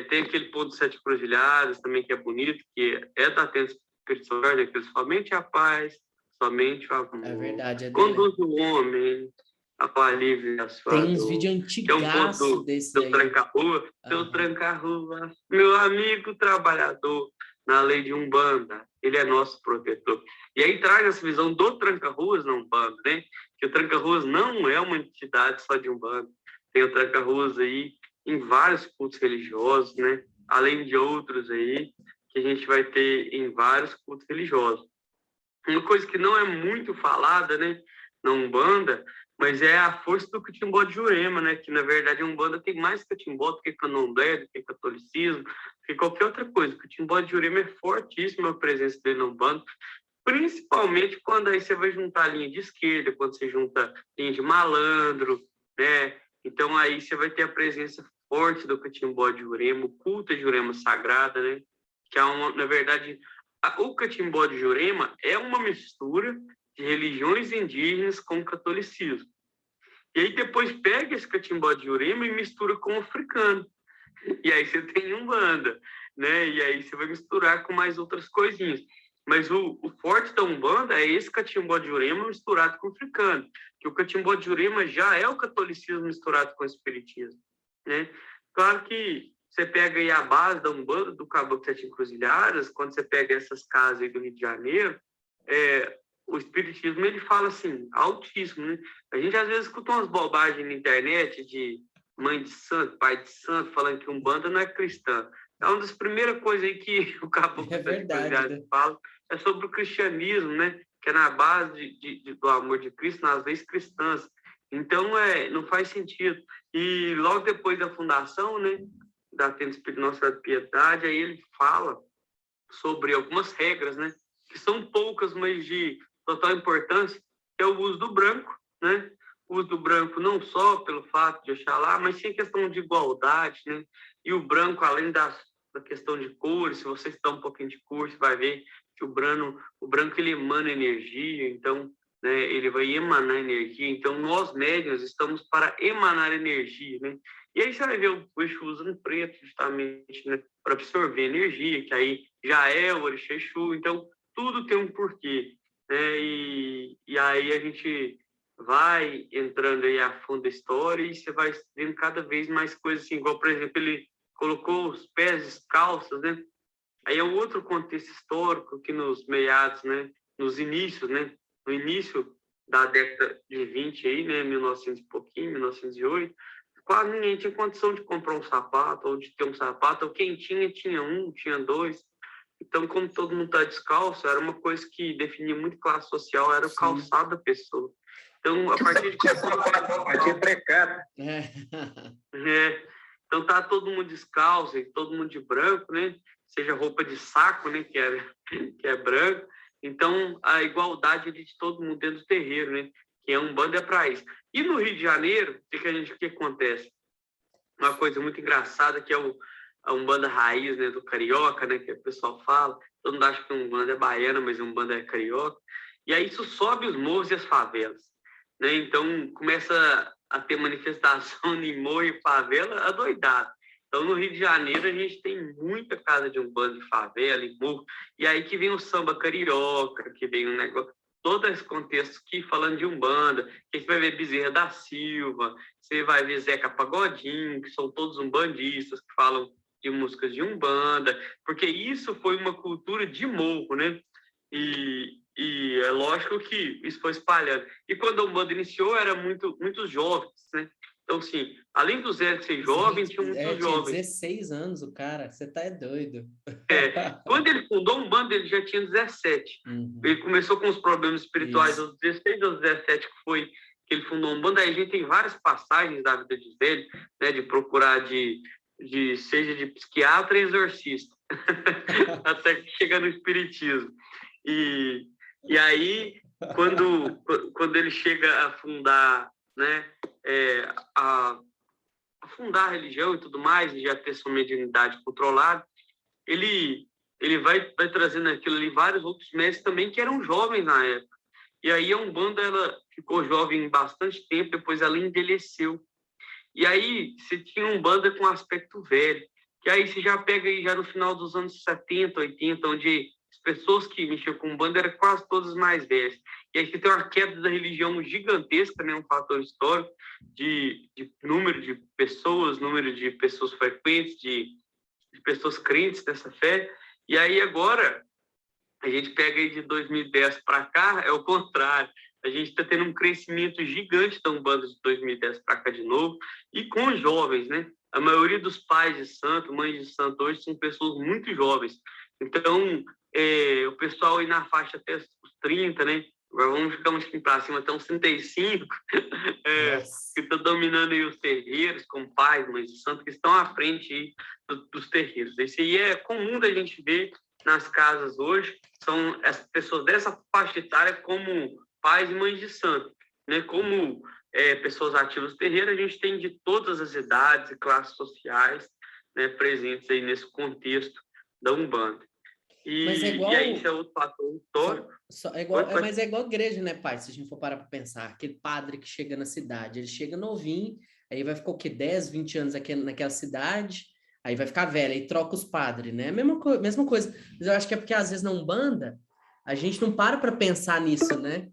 Tem aquele ponto de Sete Encruzilhadas também, que é bonito, que é da tenda espírita São Jorge, que somente a paz, somente o amor. É verdade, Conduz o homem ao alívio da sua tem uns dor. vídeos antigaços desse aí. Tranca-rua, seu tranca-rua, meu amigo trabalhador, na lei de Umbanda, ele é nosso protetor. E aí traz essa visão do tranca-ruas na Umbanda, né? Que o tranca-ruas não é uma entidade só de Umbanda. Tem o tranca-ruas aí em vários cultos religiosos, né? Além de outros aí, que a gente vai ter em vários cultos religiosos. Uma coisa que não é muito falada, né, na Umbanda, mas é a força do Catimbó de Jurema, né? Que, na verdade, a Umbanda tem mais Catimbó do que Candomblé, do que catolicismo, do que qualquer outra coisa. O Catimbó de Jurema é fortíssima a presença dele na Umbanda, principalmente quando aí você vai juntar a linha de esquerda, quando você junta a linha de malandro, né? Então, aí você vai ter a presença forte do Catimbó de Jurema, o culto de Jurema sagrada, né? Que é na verdade, o Catimbó de Jurema é uma mistura de religiões indígenas com o catolicismo. E aí depois pega esse Catimbó de Jurema e mistura com o africano. E aí você tem Umbanda, né? E aí você vai misturar com mais outras coisinhas. Mas o forte da Umbanda é esse Catimbó de Jurema misturado com o africano. Que o Catimbó de Jurema já é o catolicismo misturado com o espiritismo, né? Claro que você pega aí a base da Umbanda, do Caboclo Sete Encruzilhadas, quando você pega essas casas aí do Rio de Janeiro, o espiritismo, ele fala assim, altíssimo, né? A gente às vezes escuta umas bobagens na internet de mãe de santo, pai de santo, falando que Umbanda não é cristã. É uma das primeiras coisas aí que o Caboclo verdade, né? fala, é sobre o cristianismo, né? Que é na base do amor de Cristo, nas leis cristãs. Então, não faz sentido. E logo depois da fundação, né, da Tenda Espírita Nossa da Piedade, aí ele fala sobre algumas regras, né, que são poucas, mas de total importância, que é o uso do branco, né? O uso do branco não só pelo fato de Oxalá, mas sim a questão de igualdade, né? E o branco, além da questão de cores, se você estudar um pouquinho de cor, você vai ver que o branco ele emana energia, então, né, ele vai emanar energia. Então, nós médiuns estamos para emanar energia, né? E aí você vai ver o Exu usando preto, justamente, né, para absorver energia, que aí já é o Orixá Exu. Então, tudo tem um porquê, né? E aí a gente vai entrando aí a fundo da história e você vai vendo cada vez mais coisas assim, igual, por exemplo, ele colocou os pés descalços, né? Aí é um outro contexto histórico que nos meados, né, nos inícios, né, no início da década de 20 aí, né, 1900 e pouquinho, 1908, quase ninguém tinha condição de comprar um sapato ou de ter um sapato, ou quem tinha um, tinha dois. Então, como todo mundo está descalço, era uma coisa que definia muito classe social, era o calçado da pessoa. Então, a partir de... Tinha precário. Então, tá todo mundo descalço, e todo mundo de branco, né? Seja roupa de saco, né? Que é branco. Então, a igualdade de todo mundo dentro do terreiro, né? Que é Umbanda é para isso. E no Rio de Janeiro, o que acontece? Uma coisa muito engraçada que é a Umbanda raiz, né? Do carioca, né? Que o pessoal fala. Todo mundo acha que Umbanda é baiana, mas Umbanda é carioca. E aí isso sobe os morros e as favelas, né? Então, começa a ter manifestação em morro e favela adoidado. Então, no Rio de Janeiro, a gente tem muita casa de Umbanda em favela, em morro. E aí que vem o samba carioca, que vem um negócio... Todo esse contexto aqui falando de Umbanda, que você vai ver Bezerra da Silva, você vai ver Zeca Pagodinho, que são todos umbandistas, que falam de músicas de Umbanda, porque isso foi uma cultura de morro, né? E é lógico que isso foi espalhando. E quando a Umbanda iniciou, era muitos jovens, né? Então, assim, além do Zé ser jovem, tinha muitos jovens. Tinha 16 anos o cara, você tá doido. Quando ele fundou a Umbanda, ele já tinha 17. Uhum. Ele começou com os problemas espirituais aos 16 aos 17, que foi que ele fundou a Umbanda. Aí a gente tem várias passagens da vida de velho, né, de procurar seja de psiquiatra e exorcista, até que chega no espiritismo. E aí, quando ele chega a fundar, né, a fundar a religião e tudo mais, e já ter sua mediunidade controlada, ele vai trazendo aquilo ali, vários outros mestres também que eram jovens na época. E aí a Umbanda, ela ficou jovem bastante tempo, depois ela envelheceu. E aí você tinha Umbanda com aspecto velho, que aí você já pega aí já no final dos anos 70, 80, onde as pessoas que mexiam com Umbanda eram quase todas mais velhas. E aí você tem uma queda da religião gigantesca, né, um fator histórico, de número de pessoas frequentes, de pessoas crentes nessa fé. E aí agora, a gente pega aí de 2010 para cá, é o contrário. A gente está tendo um crescimento gigante da Umbanda de 2010 para cá de novo, e com os jovens, né? A maioria dos pais de santo, mães de santo hoje são pessoas muito jovens. Então, o pessoal aí na faixa até os 30, né? Agora vamos ficar um pouquinho para cima, até uns 35, que está dominando aí os terreiros, com pais, mães de santo, que estão à frente aí dos terreiros. Esse aí é comum da gente ver nas casas hoje, são as pessoas dessa faixa etária como pais e mães de santo, né? Como pessoas ativas do terreiro, a gente tem de todas as idades e classes sociais, né, presentes aí nesse contexto da Umbanda. Mas é igual... E aí isso é outro fator histórico. Mas é igual a igreja, né, pai? Se a gente for parar para pensar, aquele padre que chega na cidade, ele chega novinho, aí vai ficar o quê? 10, 20 anos naquela cidade, aí vai ficar velho, aí troca os padres, né? Mesma coisa. Mas eu acho que é porque às vezes na Umbanda, a gente não para pensar nisso, né?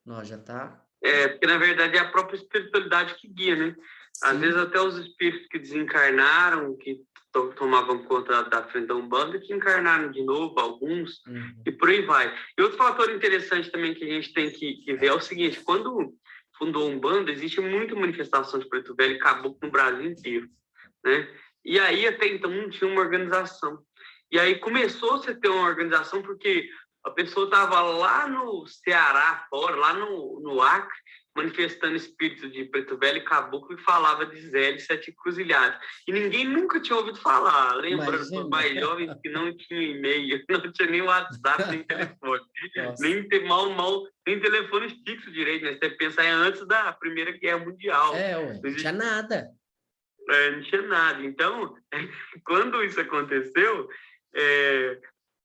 Nós já tá... Porque na verdade é a própria espiritualidade que guia, né? Sim. Às vezes até os espíritos que desencarnaram, que tomavam conta da frente da Umbanda, que encarnaram de novo alguns, e por aí vai. E outro fator interessante também que a gente tem que ver é o seguinte: quando fundou a Umbanda, existe muita manifestação de preto velho e caboclo no Brasil inteiro, né? E aí, até então, não tinha uma organização. E aí começou-se a ter uma organização porque a pessoa estava lá no Ceará, fora, lá no Acre, manifestando espíritos de preto velho e caboclo, e falava de Zé de Sete Encruzilhadas. E ninguém nunca tinha ouvido falar, lembrando os mais jovens que não tinha e-mail, não tinha nem WhatsApp, nem telefone. Nem telefone fixo direito, né? Você pensa antes da Primeira Guerra Mundial. Não tinha nada. Não tinha nada. Então, quando isso aconteceu,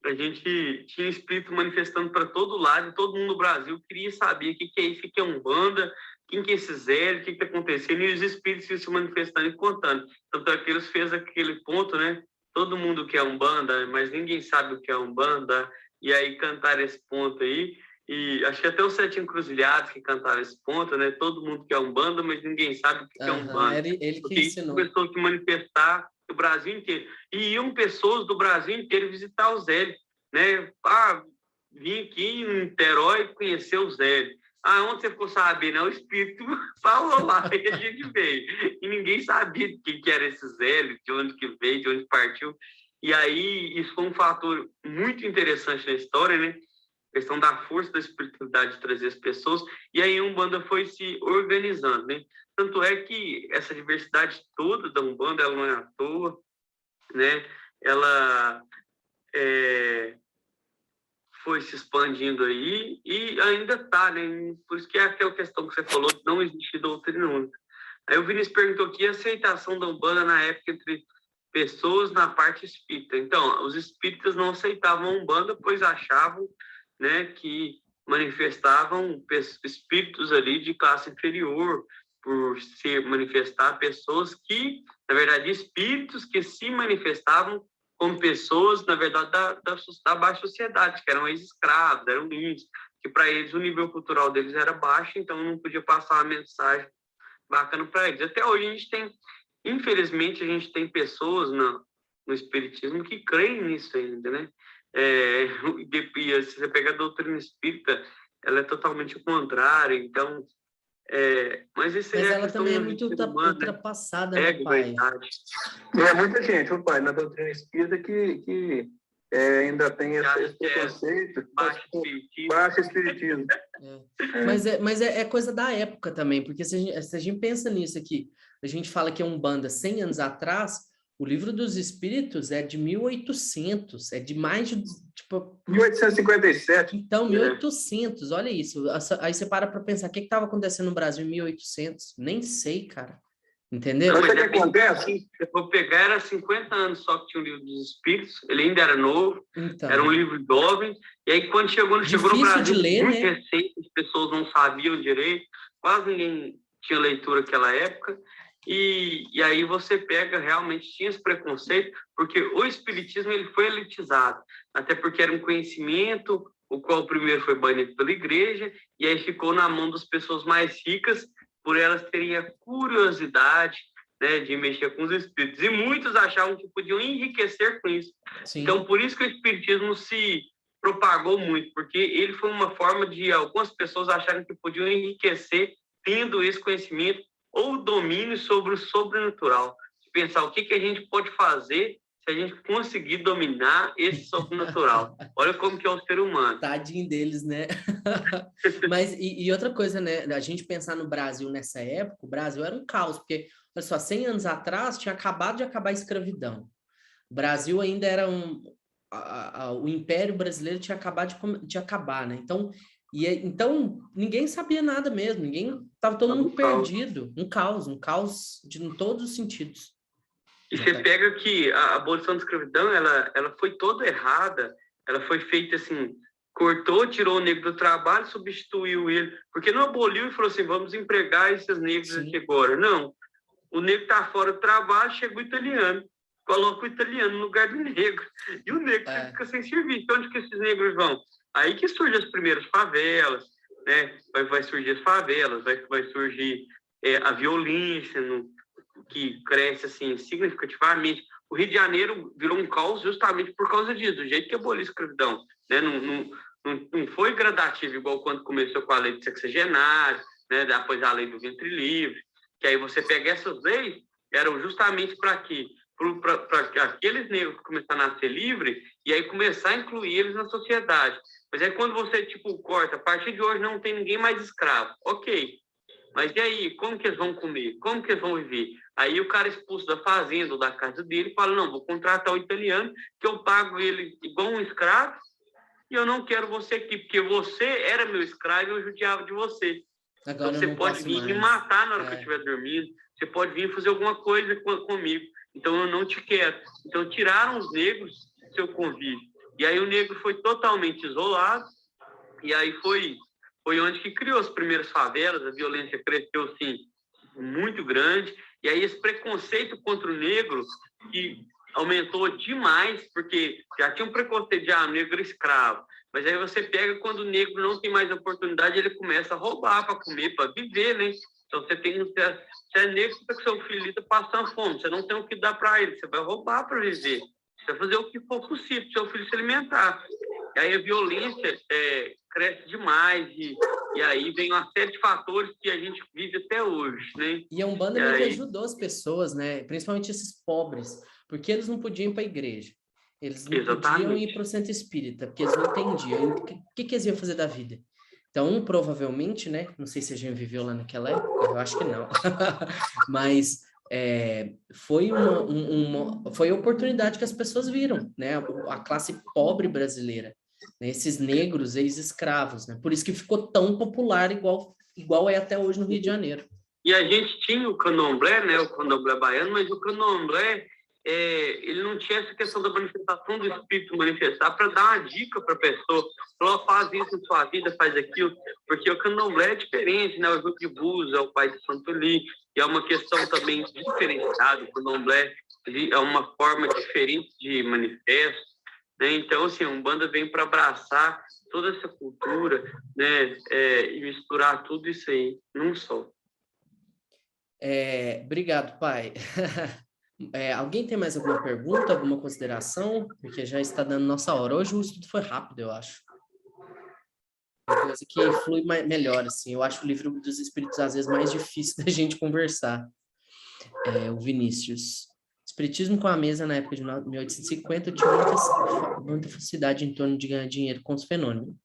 a gente tinha espírito manifestando para todo lado, e todo mundo no Brasil queria saber o que é isso, o que é Umbanda, quem que é esse Zé, o que está acontecendo, e os espíritos iam se manifestando e contando. Tanto é que eles fez aquele ponto, né? Todo mundo quer Umbanda, mas ninguém sabe o que é Umbanda, e aí cantaram esse ponto aí, e acho que até os Sete Encruzilhados que cantaram esse ponto, né? Todo mundo quer Umbanda, mas ninguém sabe o que é Umbanda. Ele que ensinou. Começou a se manifestar do Brasil inteiro. E iam pessoas do Brasil inteiro visitar o Zé, né? Vim aqui em Niterói conhecer o Zé. Onde você ficou sabendo? O espírito falou lá, e a gente veio. E ninguém sabia de quem que era esse Zé, de onde que veio, de onde partiu. E aí, isso foi um fator muito interessante na história, né? A questão da força da espiritualidade de trazer as pessoas. E aí, a Umbanda foi se organizando, né? Tanto é que essa diversidade toda da Umbanda, ela não é à toa, né? Ela foi se expandindo aí e ainda está, né? Por isso que é aquela questão que você falou, não existe doutrina única. Aí o Vinícius perguntou aqui a aceitação da Umbanda na época entre pessoas na parte espírita. Então, os espíritas não aceitavam a Umbanda, pois achavam, né, que manifestavam espíritos ali de classe inferior, por se manifestar pessoas que, na verdade, espíritos que se manifestavam como pessoas, na verdade, da baixa sociedade, que eram ex-escravos, eram índios, que para eles o nível cultural deles era baixo, então não podia passar uma mensagem bacana para eles. Até hoje a gente tem, infelizmente, a gente tem pessoas no espiritismo que creem nisso ainda, né? Se você pega a doutrina espírita, ela é totalmente o contrário, então... mas ela também é muito ultrapassada, né, pai? Muita gente, pai, na doutrina espírita que ainda tem esse preconceito, baixo espiritismo. Mas é coisa da época também, porque se a gente pensa nisso aqui, a gente fala que é Umbanda 100 anos atrás, o Livro dos Espíritos é de 1800, é de mais de... Tipo, 1857. Então, 1800, olha isso. Aí você para pensar, o que estava acontecendo no Brasil em 1800? Nem sei, cara. Entendeu? Mas o que acontece? Se eu for pegar, era 50 anos só que tinha o Livro dos Espíritos, ele ainda era novo, era um livro jovem, e aí quando chegou no Brasil, de ler, muito né? recente, as pessoas não sabiam direito, quase ninguém tinha leitura naquela época, e aí você pega, realmente tinha esse preconceito, porque o espiritismo ele foi elitizado, até porque era um conhecimento, o qual primeiro foi banido pela igreja, e aí ficou na mão das pessoas mais ricas, por elas terem a curiosidade, né, de mexer com os espíritos. E muitos achavam que podiam enriquecer com isso. Sim. Então, por isso que o espiritismo se propagou muito, porque ele foi uma forma de algumas pessoas acharem que podiam enriquecer tendo esse conhecimento ou domínio sobre o sobrenatural. De pensar o que a gente pode fazer se a gente conseguir dominar esse sobrenatural. Olha como que é o ser humano. Tadinho deles, né? Mas, e outra coisa, né? A gente pensar no Brasil nessa época, o Brasil era um caos, porque, olha só, 100 anos atrás tinha acabado de acabar a escravidão. O Brasil ainda era o Império Brasileiro tinha acabado de acabar, né? Então, ninguém sabia nada mesmo, estava todo mundo perdido. Um caos em todos os sentidos. E você pega que a abolição da escravidão, ela foi toda errada, ela foi feita assim, cortou, tirou o negro do trabalho, substituiu ele, porque não aboliu e falou assim, vamos empregar esses negros aqui agora. Não, o negro está fora do trabalho, chega o italiano, coloca o italiano no lugar do negro, e o negro fica sem serviço. Então, onde que esses negros vão? Aí que surgem as primeiras favelas, né? Vai surgir as favelas, vai surgir a violência, que cresce assim significativamente, o Rio de Janeiro virou um caos justamente por causa disso, do jeito que aboliu a escravidão, né? Não foi gradativo, igual quando começou com a lei de sexagenário, né? Depois a lei do ventre livre, que aí você pega essas leis, eram justamente para quê? Para aqueles negros que começaram a nascer livres e aí começar a incluir eles na sociedade. Mas aí quando você, tipo, corta, a partir de hoje não tem ninguém mais escravo. Ok. Mas e aí, como que eles vão comer? Como que eles vão viver? Aí o cara expulso da fazenda ou da casa dele fala, não, vou contratar o italiano, que eu pago ele igual um escravo, e eu não quero você aqui, porque você era meu escravo e eu judiava de você. Agora Então você não pode posso vir me mais. matar na hora que eu estiver dormindo, você pode vir fazer alguma coisa comigo, então eu não te quero. Então tiraram os negros do seu convívio. E aí o negro foi totalmente isolado, e aí foi onde que criou as primeiras favelas, a violência cresceu, assim, muito grande, e aí esse preconceito contra o negro, que aumentou demais, porque já tinha um preconceito de, negro escravo, mas aí você pega quando o negro não tem mais oportunidade, ele começa a roubar para comer, para viver, né? Então você é negro, você tá com seu filho tá passando fome, você não tem o que dar para ele, você vai roubar para viver, você vai fazer o que for possível para seu filho se alimentar. E aí a violência cresce demais e aí vem uma série de fatores que a gente vive até hoje, né? E a Umbanda meio que ajudou as pessoas, né? Principalmente esses pobres, porque eles não podiam ir para a igreja. Eles não podiam ir para o centro espírita, porque eles não entendiam o que eles iam fazer da vida. Então, provavelmente, né? Não sei se a gente viveu lá naquela época, eu acho que não. Mas foi foi a oportunidade que as pessoas viram, né? A classe pobre brasileira, né? Esses negros, ex-escravos, né? Por isso que ficou tão popular, igual é até hoje no Rio de Janeiro. E a gente tinha o candomblé, né? O candomblé baiano, mas o candomblé, ele não tinha essa questão da manifestação do espírito manifestar para dar uma dica para a pessoa. Falou, faz isso em sua vida, faz aquilo. Porque o candomblé é diferente, né? O Jogo de Búzios é o pai de Santo Li, e é uma questão também diferenciada. O candomblé é uma forma diferente de manifesto, né? Então, assim, a Umbanda vem para abraçar toda essa cultura, né? E misturar tudo isso aí num só. Obrigado, pai. Alguém tem mais alguma pergunta, alguma consideração? Porque já está dando nossa hora. Hoje o estudo foi rápido, eu acho. Uma coisa que flui melhor, assim. Eu acho o livro dos Espíritos, às vezes, mais difícil da gente conversar. O Vinícius. Espiritismo com a mesa, na época de 1850, tinha muita facilidade em torno de ganhar dinheiro com os fenômenos.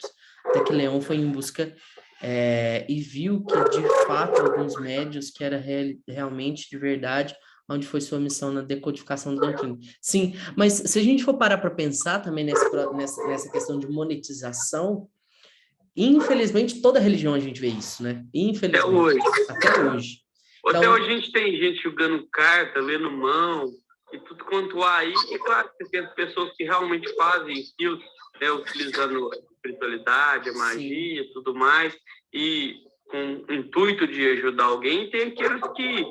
Até que Leão foi em busca e viu que, de fato, alguns médios que era realmente de verdade, onde foi sua missão na decodificação da doutrina. Sim, mas se a gente for parar para pensar também nessa questão de monetização, infelizmente, toda religião a gente vê isso, né? Infelizmente. Até hoje. Então, até hoje a gente tem gente jogando carta, lendo mão, e tudo quanto há aí. E claro que tem pessoas que realmente fazem isso, né, utilizando a espiritualidade, a magia e tudo mais, e com o intuito de ajudar alguém. Tem aqueles que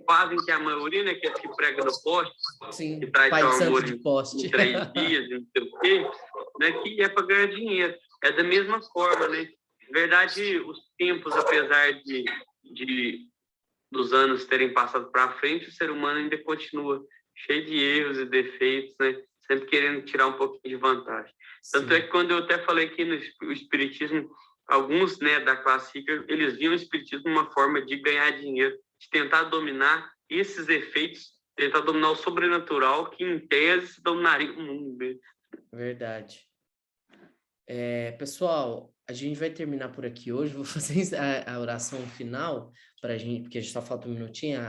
fazem, que é a maioria, né, que é que prega no poste, sim, que traz pai seu amor de poste. em 3 dias, não sei o quê, né, que é para ganhar dinheiro. É da mesma forma, né? Na verdade, os tempos, apesar dos anos terem passado para frente, o ser humano ainda continua cheio de erros e defeitos, né? Sempre querendo tirar um pouquinho de vantagem. Tanto Sim. é que quando eu até falei aqui no espiritismo, alguns, né, da classe rica, eles viam o espiritismo uma forma de ganhar dinheiro, de tentar dominar esses efeitos, tentar dominar o sobrenatural, que em tese dominaria o mundo mesmo. Verdade. Pessoal, a gente vai terminar por aqui hoje. Vou fazer a oração final para a gente, porque a gente só falta um minutinho,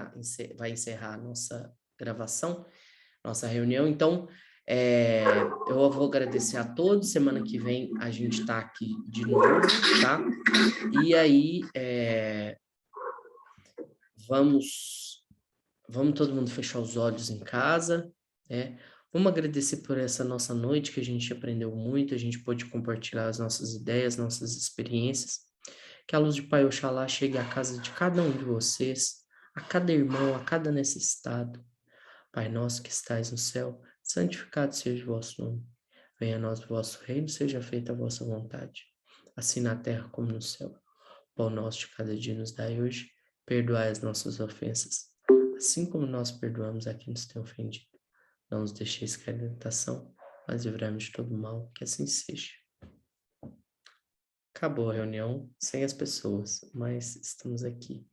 vai encerrar a nossa gravação, nossa reunião. Então, eu vou agradecer a todos. Semana que vem a gente está aqui de novo, tá? E aí, vamos todo mundo fechar os olhos em casa, né? Vamos agradecer por essa nossa noite, que a gente aprendeu muito, a gente pôde compartilhar as nossas ideias, nossas experiências. Que a luz de Pai Oxalá chegue à casa de cada um de vocês, a cada irmão, a cada necessitado. Pai nosso que estais no céu, santificado seja o vosso nome. Venha a nós o vosso reino, seja feita a vossa vontade, assim na terra como no céu. O pão nosso de cada dia nos dai hoje, perdoai as nossas ofensas, assim como nós perdoamos a quem nos tem ofendido. não nos deixeis cair na tentação, mas livrai-nos de todo mal, que assim seja. Acabou a reunião sem as pessoas, mas estamos aqui.